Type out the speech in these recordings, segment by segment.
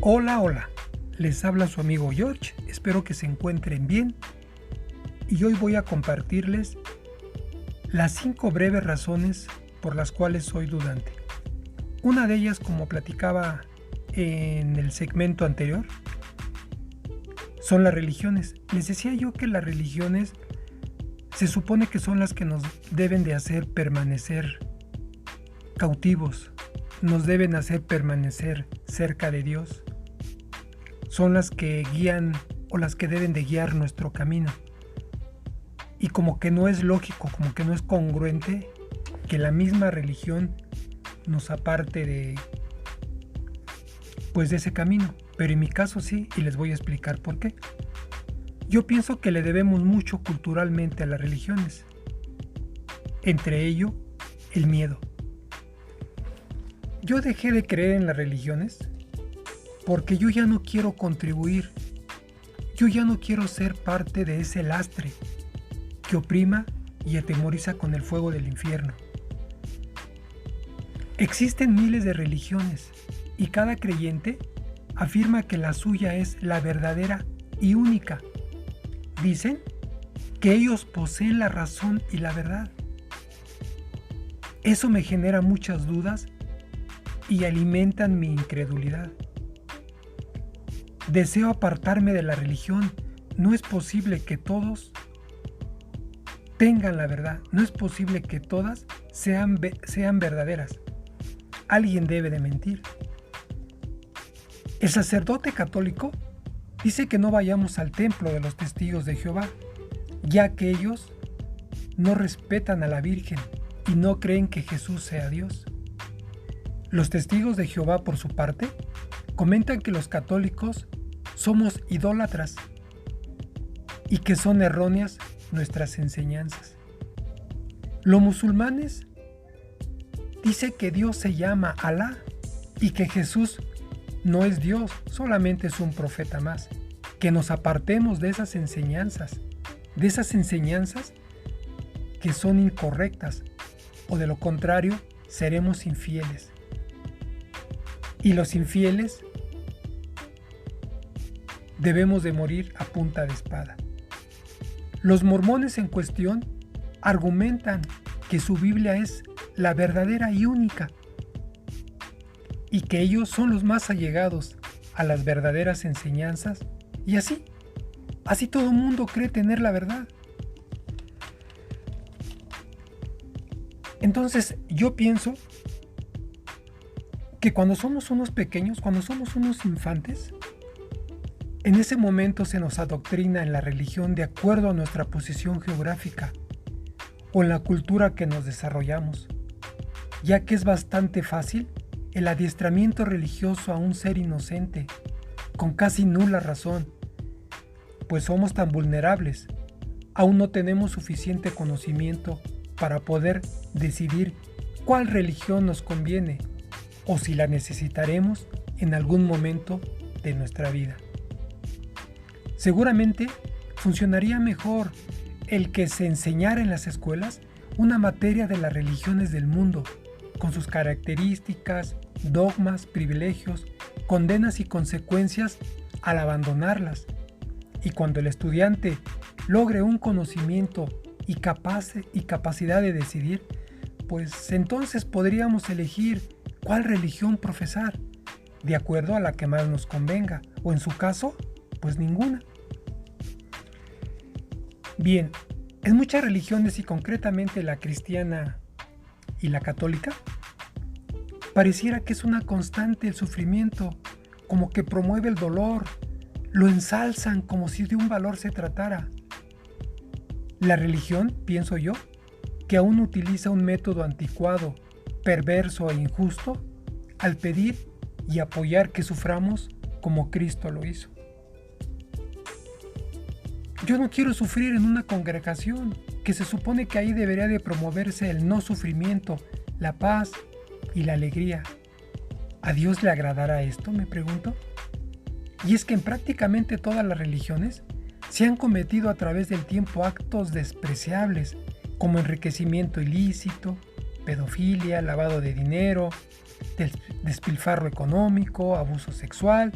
Hola, hola, les habla su amigo George, espero que se encuentren bien y hoy voy a compartirles las 5 breves razones por las cuales soy dudante. Una de ellas, como platicaba en el segmento anterior, son las religiones. Les decía yo que las religiones se supone que son las que nos deben de hacer permanecer cautivos, nos deben hacer permanecer cerca de Dios. Son las que guían o las que deben de guiar nuestro camino. Y como que no es lógico, como que no es congruente que la misma religión nos aparte de ese camino. Pero en mi caso sí, y les voy a explicar por qué. Yo pienso que le debemos mucho culturalmente a las religiones. Entre ello, el miedo. Yo dejé de creer en las religiones porque yo ya no quiero contribuir, yo ya no quiero ser parte de ese lastre que oprima y atemoriza con el fuego del infierno. Existen miles de religiones y cada creyente afirma que la suya es la verdadera y única. Dicen que ellos poseen la razón y la verdad. Eso me genera muchas dudas y alimentan mi incredulidad. Deseo apartarme de la religión. No es posible que todos tengan la verdad. No es posible que todas sean verdaderas. Alguien debe de mentir. El sacerdote católico dice que no vayamos al templo de los testigos de Jehová, ya que ellos no respetan a la Virgen y no creen que Jesús sea Dios. Los testigos de Jehová, por su parte, comentan que los católicos somos idólatras y que son erróneas nuestras enseñanzas. Los musulmanes dicen que Dios se llama Alá y que Jesús no es Dios, solamente es un profeta más. Que nos apartemos de esas enseñanzas que son incorrectas, o de lo contrario seremos infieles. Y los infieles debemos de morir a punta de espada. Los mormones en cuestión argumentan que su Biblia es la verdadera y única y que ellos son los más allegados a las verdaderas enseñanzas y así todo el mundo cree tener la verdad. Entonces yo pienso que cuando somos unos pequeños, cuando somos unos infantes, en ese momento se nos adoctrina en la religión de acuerdo a nuestra posición geográfica o en la cultura que nos desarrollamos, ya que es bastante fácil el adiestramiento religioso a un ser inocente, con casi nula razón, pues somos tan vulnerables, aún no tenemos suficiente conocimiento para poder decidir cuál religión nos conviene o si la necesitaremos en algún momento de nuestra vida. Seguramente funcionaría mejor el que se enseñara en las escuelas una materia de las religiones del mundo, con sus características, dogmas, privilegios, condenas y consecuencias al abandonarlas. Y cuando el estudiante logre un conocimiento y capacidad de decidir, pues entonces podríamos elegir cuál religión profesar, de acuerdo a la que más nos convenga, o en su caso, pues ninguna. Bien, en muchas religiones y concretamente la cristiana y la católica, pareciera que es una constante el sufrimiento, como que promueve el dolor, lo ensalzan como si de un valor se tratara. La religión, pienso yo, que aún utiliza un método anticuado, perverso e injusto al pedir y apoyar que suframos como Cristo lo hizo. Yo no quiero sufrir en una congregación que se supone que ahí debería de promoverse el no sufrimiento, la paz y la alegría. ¿A Dios le agradará esto?, me pregunto. Y es que en prácticamente todas las religiones se han cometido a través del tiempo actos despreciables como enriquecimiento ilícito, pedofilia, lavado de dinero, despilfarro económico, abuso sexual,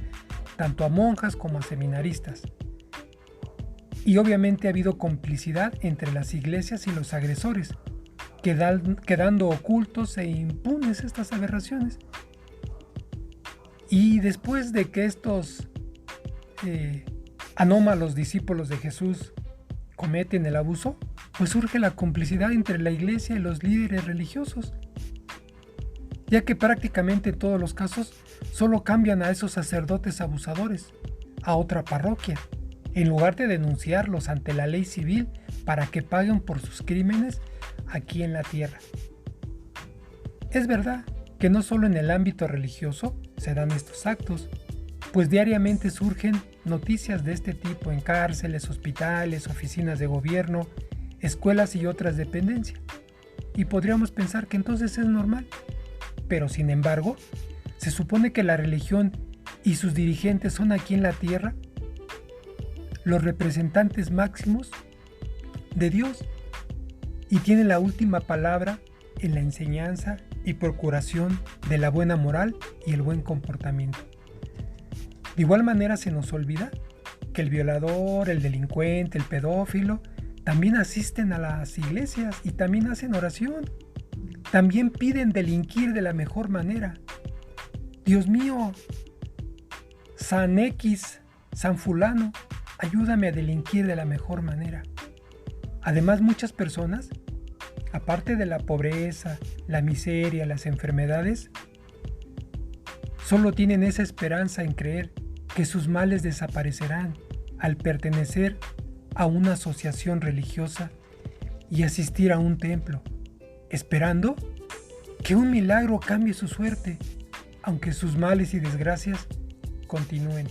tanto a monjas como a seminaristas. Y obviamente ha habido complicidad entre las iglesias y los agresores, quedando ocultos e impunes estas aberraciones. Y después de que estos anómalos discípulos de Jesús cometen el abuso, pues surge la complicidad entre la iglesia y los líderes religiosos, ya que prácticamente en todos los casos solo cambian a esos sacerdotes abusadores a otra parroquia, en lugar de denunciarlos ante la ley civil para que paguen por sus crímenes aquí en la tierra. Es verdad que no solo en el ámbito religioso se dan estos actos, pues diariamente surgen noticias de este tipo en cárceles, hospitales, oficinas de gobierno, escuelas y otras dependencias. Y podríamos pensar que entonces es normal, pero sin embargo, se supone que la religión y sus dirigentes son aquí en la tierra los representantes máximos de Dios y tienen la última palabra en la enseñanza y procuración de la buena moral y el buen comportamiento. De igual manera se nos olvida que el violador, el delincuente, el pedófilo también asisten a las iglesias y también hacen oración. También piden delinquir de la mejor manera. Dios mío, San X, San Fulano, ayúdame a delinquir de la mejor manera. Además, muchas personas, aparte de la pobreza, la miseria, las enfermedades, solo tienen esa esperanza en creer que sus males desaparecerán al pertenecer a una asociación religiosa y asistir a un templo, esperando que un milagro cambie su suerte, aunque sus males y desgracias continúen.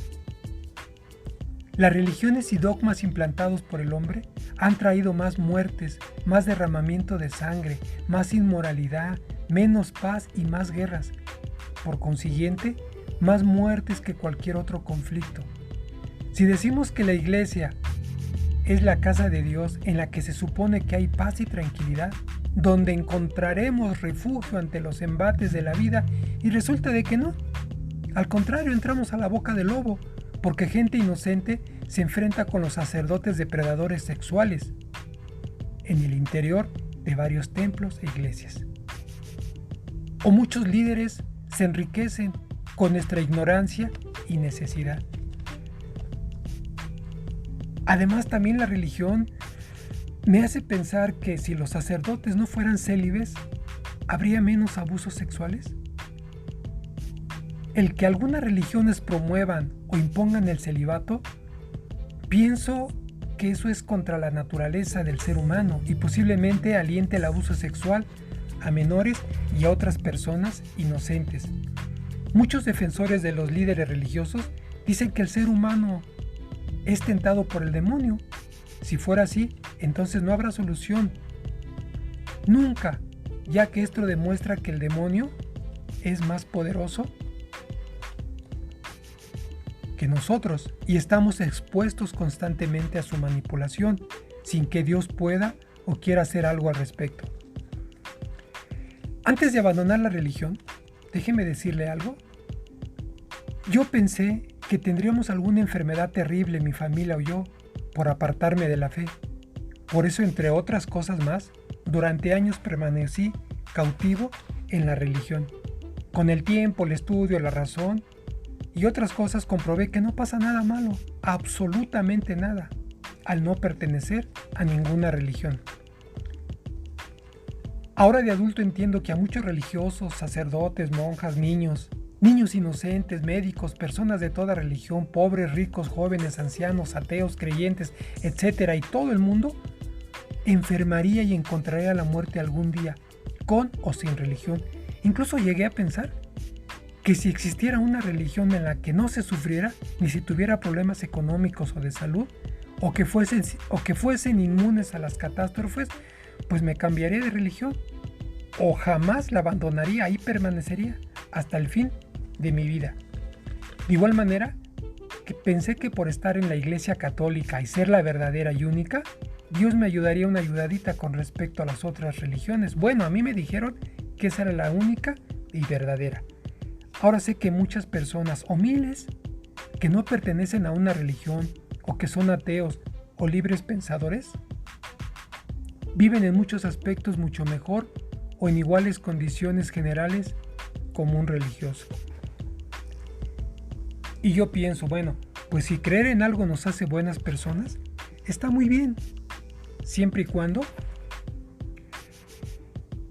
Las religiones y dogmas implantados por el hombre han traído más muertes, más derramamiento de sangre, más inmoralidad, menos paz y más guerras. Por consiguiente, más muertes que cualquier otro conflicto. Si decimos que la iglesia es la casa de Dios en la que se supone que hay paz y tranquilidad, donde encontraremos refugio ante los embates de la vida, y resulta de que no. Al contrario, entramos a la boca del lobo, porque gente inocente se enfrenta con los sacerdotes depredadores sexuales en el interior de varios templos e iglesias. O muchos líderes se enriquecen con nuestra ignorancia y necesidad. Además, también la religión me hace pensar que si los sacerdotes no fueran célibes, ¿habría menos abusos sexuales? El que algunas religiones promuevan o impongan el celibato, pienso que eso es contra la naturaleza del ser humano y posiblemente aliente el abuso sexual a menores y a otras personas inocentes. Muchos defensores de los líderes religiosos dicen que el ser humano es tentado por el demonio. Si fuera así, entonces no habrá solución. Nunca, ya que esto demuestra que el demonio es más poderoso que nosotros y estamos expuestos constantemente a su manipulación, sin que Dios pueda o quiera hacer algo al respecto. Antes de abandonar la religión, déjeme decirle algo. Yo pensé que tendríamos alguna enfermedad terrible mi familia o yo por apartarme de la fe. Por eso, entre otras cosas más, durante años permanecí cautivo en la religión. Con el tiempo, el estudio, la razón y otras cosas comprobé que no pasa nada malo, absolutamente nada, al no pertenecer a ninguna religión. Ahora de adulto entiendo que a muchos religiosos, sacerdotes, monjas, niños inocentes, médicos, personas de toda religión, pobres, ricos, jóvenes, ancianos, ateos, creyentes, etc. y todo el mundo enfermaría y encontraría la muerte algún día, con o sin religión. Incluso llegué a pensar que si existiera una religión en la que no se sufriera, ni si tuviera problemas económicos o de salud, o que fuesen inmunes a las catástrofes, pues me cambiaría de religión, o jamás la abandonaría, ahí permanecería hasta el fin de mi vida. De igual manera, que pensé que por estar en la Iglesia Católica y ser la verdadera y única, Dios me ayudaría una ayudadita con respecto a las otras religiones. Bueno, a mí me dijeron que esa era la única y verdadera. Ahora sé que muchas personas, o miles, que no pertenecen a una religión, o que son ateos o libres pensadores, viven en muchos aspectos mucho mejor o en iguales condiciones generales como un religioso. Y yo pienso, bueno, pues si creer en algo nos hace buenas personas, está muy bien, siempre y cuando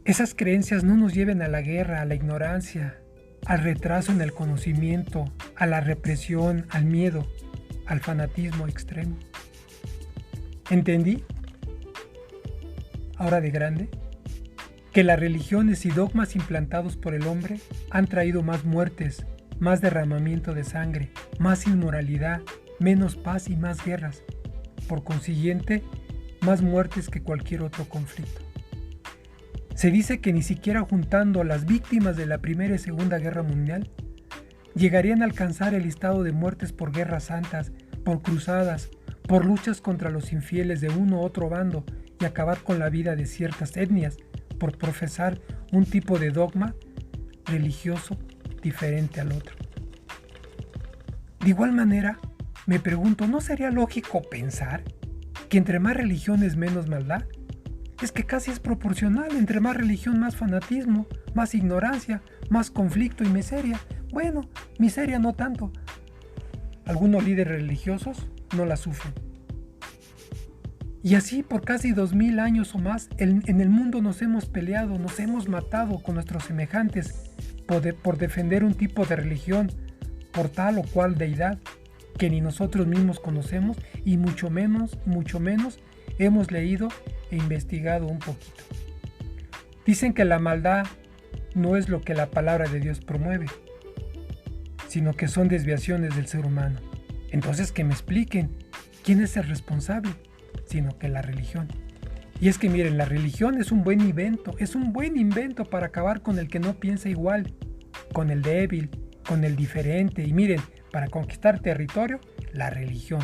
esas creencias no nos lleven a la guerra, a la ignorancia, al retraso en el conocimiento, a la represión, al miedo, al fanatismo extremo. ¿Entendí? Ahora de grande, que las religiones y dogmas implantados por el hombre han traído más muertes, más derramamiento de sangre, más inmoralidad, menos paz y más guerras. Por consiguiente, más muertes que cualquier otro conflicto. Se dice que ni siquiera juntando a las víctimas de la Primera y Segunda Guerra Mundial, llegarían a alcanzar el listado de muertes por guerras santas, por cruzadas, por luchas contra los infieles de uno u otro bando y acabar con la vida de ciertas etnias por profesar un tipo de dogma religioso diferente al otro. De igual manera, me pregunto, ¿no sería lógico pensar que entre más religiones menos maldad? Es que casi es proporcional, entre más religión más fanatismo, más ignorancia, más conflicto y miseria. Bueno, miseria no tanto. Algunos líderes religiosos no la sufren. Y así por casi 2000 años o más, en el mundo nos hemos peleado, nos hemos matado con nuestros semejantes por defender un tipo de religión, por tal o cual deidad que ni nosotros mismos conocemos y mucho menos hemos leído e investigado un poquito. Dicen que la maldad no es lo que la palabra de Dios promueve, sino que son desviaciones del ser humano. Entonces que me expliquen quién es el responsable, sino que la religión. Y es que miren, la religión es un buen invento para acabar con el que no piensa igual, con el débil, con el diferente. Y miren, para conquistar territorio, la religión.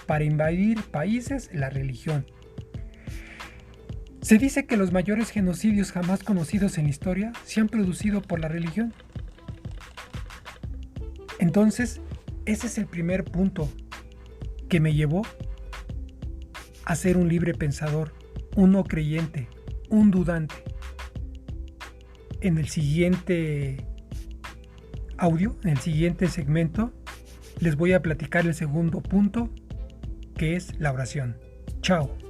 Para invadir países, la religión. Se dice que los mayores genocidios jamás conocidos en la historia se han producido por la religión. Entonces, ese es el primer punto que me llevó a ser un libre pensador, un no creyente, un dudante. En el siguiente audio, en el siguiente segmento, les voy a platicar el segundo punto, que es la oración. Chao.